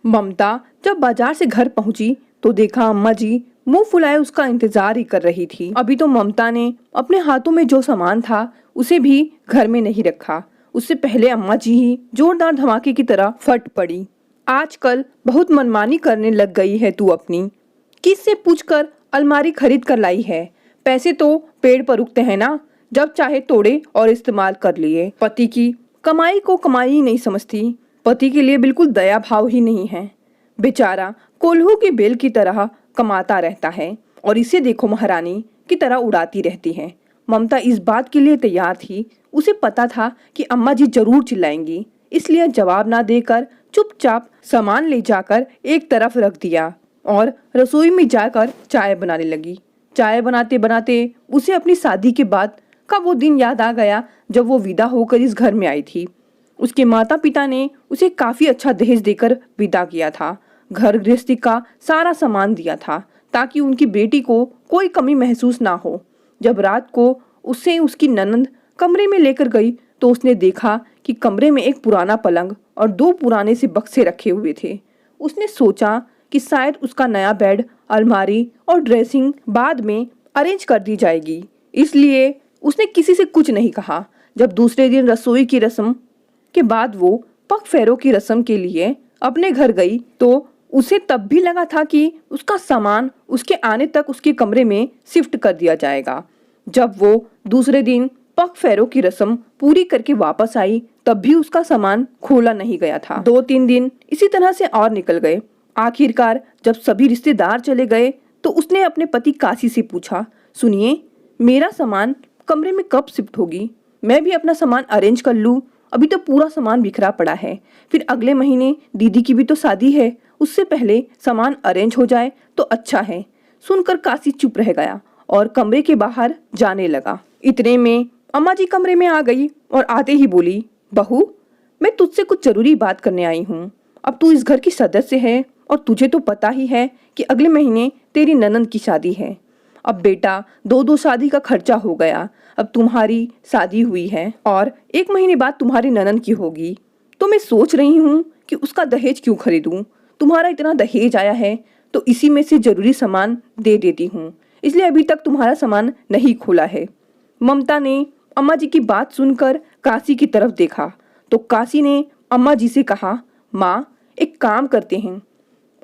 ममता जब बाजार से घर पहुंची तो देखा अम्मा जी मुंह फुलाए उसका इंतजार ही कर रही थी। अभी तो ममता ने अपने हाथों में जो सामान था उसे भी घर में नहीं रखा। उससे पहले अम्मा जी ही जोरदार धमाके की तरह फट पड़ी। आजकल बहुत मनमानी करने लग गई है तू अपनी। किससे पूछकर अलमारी खरीद कर लाई है? पैसे तो पेड़ पर उगते हैं ना, जब चाहे तोड़े और इस्तेमाल कर लिए। पति की कमाई को कमाई ही नहीं समझती। पति के लिए बिल्कुल दया भाव ही नहीं है। बेचारा कोल्हू की बेल की तरह कमाता रहता है और इसे देखो महारानी की तरह उड़ाती रहती है। ममता इस बात के लिए तैयार थी। उसे पता था कि अम्मा जी जरूर चिल्लाएंगी, इसलिए जवाब ना देकर चुपचाप सामान ले जाकर एक तरफ रख दिया और रसोई में जाकर चाय बनाने लगी। चाय बनाते बनाते उसे अपनी शादी के बाद का वो दिन याद आ गया जब वो विदा होकर इस घर में आई थी। उसके माता पिता ने उसे काफी अच्छा दहेज देकर विदा किया था। घर गृहस्थी का सारा सामान दिया था ताकि उनकी बेटी को कोई कमी महसूस ना हो। जब रात को उसे उसकी ननंद कमरे में लेकर गई तो उसने देखा कि कमरे में एक पुराना पलंग और 2 पुराने से बक्से रखे हुए थे। उसने सोचा कि शायद उसका नया बेड, अलमारी और ड्रेसिंग बाद में अरेंज कर दी जाएगी, इसलिए उसने किसी से कुछ नहीं कहा। जब दूसरे दिन रसोई की रस्म के बाद वो पग फेरों की रस्म के लिए अपने घर गई तो उसे तब भी लगा था कि उसका सामान उसके आने तक उसके कमरे में शिफ्ट कर दिया जाएगा। जब वो दूसरे दिन पग फेरों की रस्म पूरी करके वापस आई तब भी उसका सामान खोला नहीं गया था। 2-3 दिन इसी तरह से और निकल गए। आखिरकार जब सभी रिश्तेदार चले गए तो उसने अपने पति काशी से पूछा, सुनिए, मेरा सामान कमरे में कब शिफ्ट होगी? मैं भी अपना सामान अरेंज कर लूँ। अभी तो पूरा सामान बिखरा पड़ा है। फिर अगले महीने दीदी की भी तो शादी है, उससे पहले सामान अरेंज हो जाए तो अच्छा है। सुनकर काशी चुप रह गया और कमरे के बाहर जाने लगा। इतने में अम्मा जी कमरे में आ गई और आते ही बोली, बहू, मैं तुझसे कुछ जरूरी बात करने आई हूँ। अब तू इस घर की सदस्य है और तुझे तो पता ही है कि अगले महीने तेरी ननंद की शादी है। अब बेटा 2-2 शादी का खर्चा हो गया। अब तुम्हारी शादी हुई है और 1 महीने बाद तुम्हारी ननंद की होगी, तो मैं सोच रही हूँ कि उसका दहेज क्यों खरीदूं। तुम्हारा इतना दहेज आया है तो इसी में से जरूरी सामान दे देती हूँ, इसलिए अभी तक तुम्हारा सामान नहीं खोला है। ममता ने अम्मा जी की बात सुनकर काशी की तरफ देखा तो काशी ने अम्मा जी से कहा, माँ, एक काम करते हैं,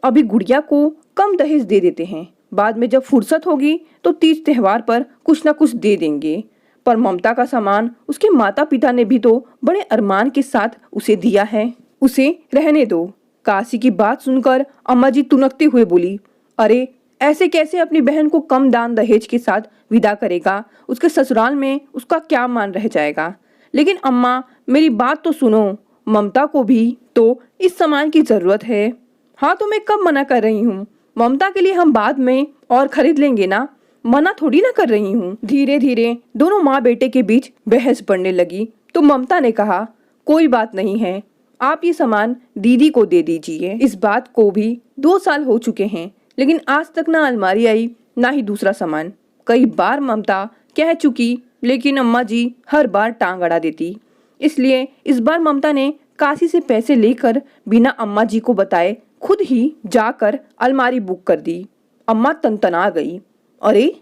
अभी गुड़िया को कम दहेज दे देते हैं, बाद में जब फुर्सत होगी तो तीज त्योहार पर कुछ ना कुछ दे देंगे। पर ममता का सामान उसके माता पिता ने भी तो बड़े अरमान के साथ उसे दिया है, उसे रहने दो। काशी की बात सुनकर अम्मा जी तुनकते हुए बोली, अरे ऐसे कैसे अपनी बहन को कम दान दहेज के साथ विदा करेगा? उसके ससुराल में उसका क्या मान रह जाएगा? लेकिन अम्मा, मेरी बात तो सुनो, ममता को भी तो इस सामान की जरूरत है। हाँ, तो मैं कब मना कर रही हूँ? ममता के लिए हम बाद में और खरीद लेंगे ना, मना थोड़ी ना कर रही हूँ। धीरे धीरे दोनों माँ बेटे के बीच बहस बढ़ने लगी तो ममता ने कहा, कोई बात नहीं है, आप ये सामान दीदी को दे दीजिए। इस बात को भी 2 साल हो चुके हैं लेकिन आज तक ना अलमारी आई ना ही दूसरा सामान। कई बार ममता कह चुकी लेकिन अम्मा जी हर बार टांग अड़ा देती, इसलिए इस बार ममता ने काशी से पैसे लेकर बिना अम्मा जी को बताए खुद ही जाकर अलमारी बुक कर दी। अम्मा तनतना गई, अरे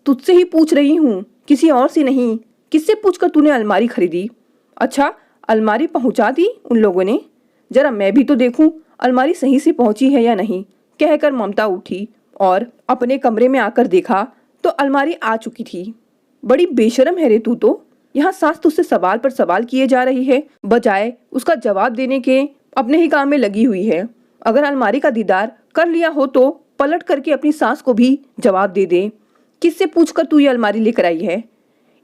तुझसे ही पूछ रही हूँ, किसी और से नहीं। किससे पूछकर तूने अलमारी खरीदी? अच्छा, अलमारी पहुँचा दी उन लोगों ने? जरा मैं भी तो देखूं अलमारी सही से पहुँची है या नहीं। कहकर ममता उठी और अपने कमरे में आकर देखा तो अलमारी आ चुकी थी। बड़ी बेशर्म है रे तू तो, यहाँ सास तुझसे सवाल पर सवाल किए जा रही है, बजाय उसका जवाब देने के अपने ही काम में लगी हुई है। अगर अलमारी का दीदार कर लिया हो तो पलट करके अपनी सास को भी जवाब दे दे। किससे पूछकर तू ये अलमारी लेकर आई है?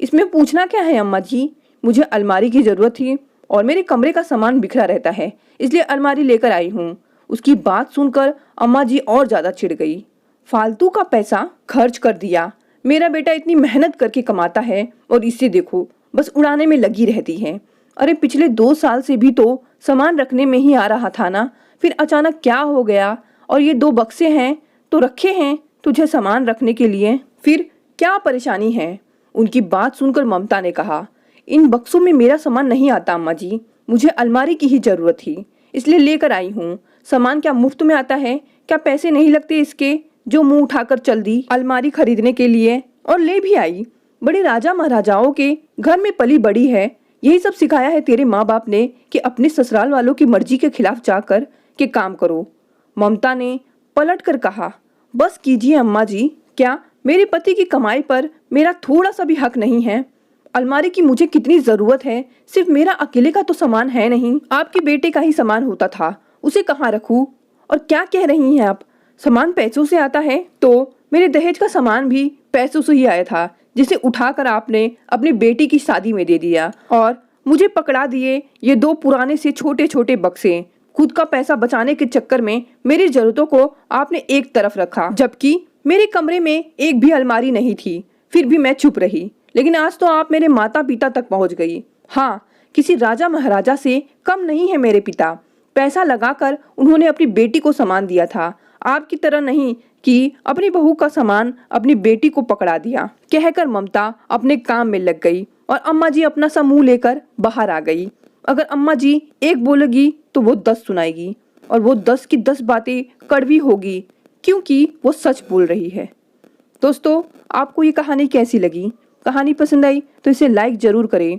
इसमें पूछना क्या है अम्मा जी, मुझे अलमारी की जरूरत थी और मेरे कमरे का सामान बिखरा रहता है, इसलिए अलमारी लेकर आई हूँ। उसकी बात सुनकर अम्मा जी और ज्यादा चिढ़ गई। फालतू का पैसा खर्च कर दिया, मेरा बेटा इतनी मेहनत करके कमाता है और इससे देखो बस उड़ाने में लगी रहती है। अरे पिछले 2 साल से भी तो सामान रखने में ही आ रहा था ना, फिर अचानक क्या हो गया? और ये 2 बक्से हैं तो रखे हैं तुझे सामान रखने के लिए, फिर क्या परेशानी है? उनकी बात सुनकर ममता ने कहा, इन बक्सों में मेरा सामान नहीं आता अम्मा जी, मुझे अलमारी की ही जरूरत थी, इसलिए लेकर आई हूँ। सामान क्या मुफ्त में आता है? क्या पैसे नहीं लगते इसके? जो मुंह उठाकर चल दी अलमारी खरीदने के लिए और ले भी आई। बड़े राजा महाराजाओं के घर में पली बड़ी है। यही सब सिखाया है तेरे माँ बाप ने कि अपने ससुराल वालों की मर्जी के खिलाफ जाकर के काम करो। ममता ने पलट कर कहा, बस कीजिए अम्मा जी, क्या मेरे पति की कमाई पर मेरा थोड़ा सा भी हक नहीं है? अलमारी की मुझे कितनी जरूरत है? सिर्फ मेरा अकेले का तो सामान है नहीं, आपके बेटे का ही सामान होता था, उसे कहाँ रखूं? और क्या कह रही हैं आप? सामान पैसों से आता है? तो मेरे दहेज का सामान भी पैसों से ही आया था, जिसे उठाकर आपने अपनी बेटी की शादी में दे दिया और मुझे पकड़ा दिए ये 2 पुराने से छोटे छोटे बक्से। खुद का पैसा बचाने के चक्कर में मेरी जरूरतों को आपने एक तरफ रखा, जबकि मेरे कमरे में एक भी अलमारी नहीं थी। फिर भी मैं चुप रही, लेकिन आज तो आप मेरे माता पिता तक पहुंच गई। हाँ, किसी राजा महाराजा से कम नहीं है मेरे पिता। पैसा लगाकर उन्होंने अपनी बेटी को सामान दिया था, आपकी तरह नहीं कि अपनी बहू का सामान अपनी बेटी को पकड़ा दिया। कहकर ममता अपने काम में लग गई और अम्मा जी अपना सा मुंह लेकर बाहर आ गई। अगर अम्मा जी एक बोलेगी तो वो 10 सुनाएगी और वो 10 की 10 बातें कड़वी होगी, क्योंकि वो सच बोल रही है। दोस्तों, आपको ये कहानी कैसी लगी? कहानी पसंद आई तो इसे लाइक जरूर करें